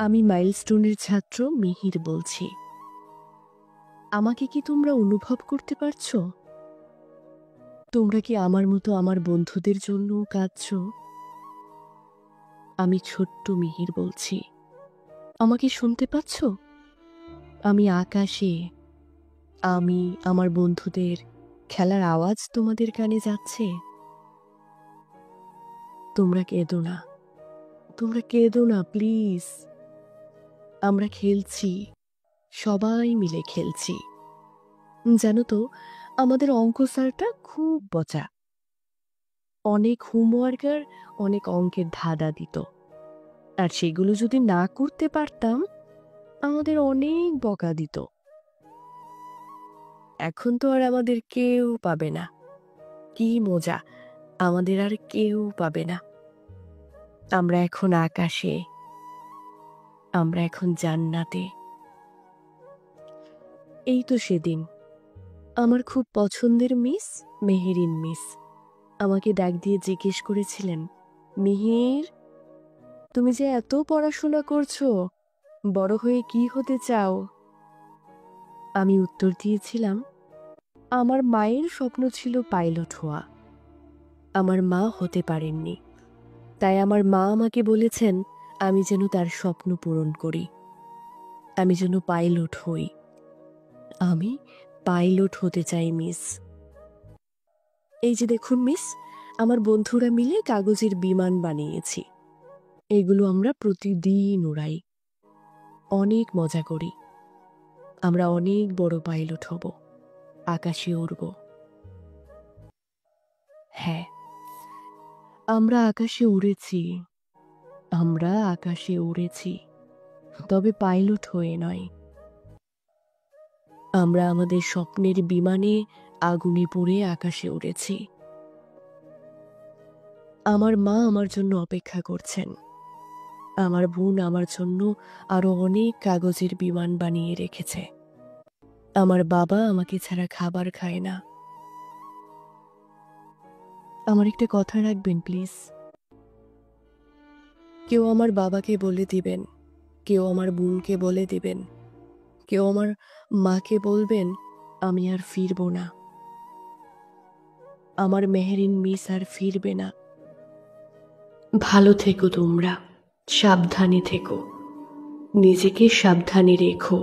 আমি মাইলস্টোনের ছাত্র মিহির বলছি। আমাকে কি তোমরা অনুভব করতে পারছো? তোমরা কি আমার মতো আমার বন্ধুদের জন্য কাঁদছো? আমি ছোট্ট মিহির বলছি। আমাকে শুনতে পাচ্ছ? আমি আকাশে, আমি আমার বন্ধুদের খেলার আওয়াজ তোমাদের কানে যাচ্ছে। তোমরা কেঁদো না, তোমরা কেঁদো না প্লিজ। আমরা খেলছি, সবাই মিলে খেলছি। জানো তো, আমাদের অঙ্ক স্যারটা খুব বচা। অনেক হোমওয়ার্ক আর অনেক অঙ্কের ধাঁধা দিত, আর সেগুলো যদি না করতে পারতাম আমাদের অনেক বকা দিত। এখন তো আর আমাদের কেউ পাবে না। কি মজা, আমাদের আর কেউ পাবে না। আমরা এখন আকাশে, আমরা এখন জান্নাতে। এই তো সেদিন আমার খুব পছন্দের মিস মেহেরিন মিস আমাকে ডাক দিয়ে জিজ্ঞেস করেছিলেন, মিহির, তুমি যে এত পড়াশোনা করছো, বড় হয়ে কি হতে চাও? আমি উত্তর দিয়েছিলাম, আমার মায়ের স্বপ্ন ছিল পাইলট হওয়া। আমার মা হতে পারেননি, তাই আমার মা আমাকে বলেছেন আমি যেন তার স্বপ্ন পূরণ করি, আমি যেন পাইলট হই। আমি পাইলট হতে চাই মিস। এই যে দেখুন মিস, আমার বন্ধুরা মিলে কাগজের বিমান বানিয়েছি। এগুলো আমরা প্রতিদিন উড়াই, অনেক মজা করি। আমরা অনেক বড় পাইলট হব, আকাশে উড়ব। হ্যাঁ, আমরা আকাশে উড়েছি, আমরা আকাশে উড়েছি, তবে পাইলট হয়ে নয়। আমরা আমাদের স্বপ্নের বিমানে আগুনে পুড়ে আকাশে উড়েছি। আমার মা আমার জন্য অপেক্ষা করছেন, আমার বোন আমার জন্য আরো অনেক কাগজের বিমান বানিয়ে রেখেছে। আমার বাবা আমাকে ছাড়া খাবার খায় না। আমার একটা কথা রাখবেন প্লিজ। কেউ আমার বাবাকে বলে দিবেন, কেউ আমার বোনকে বলে দিবেন, কেউ আমার মাকে বলবেন আমি আর ফিরব না। আমার মেহেরিন মিস আর ফিরবে না। ভালো থেকো তোমরা, সাবধানে থেকো, নিজেকে সাবধানে রেখো।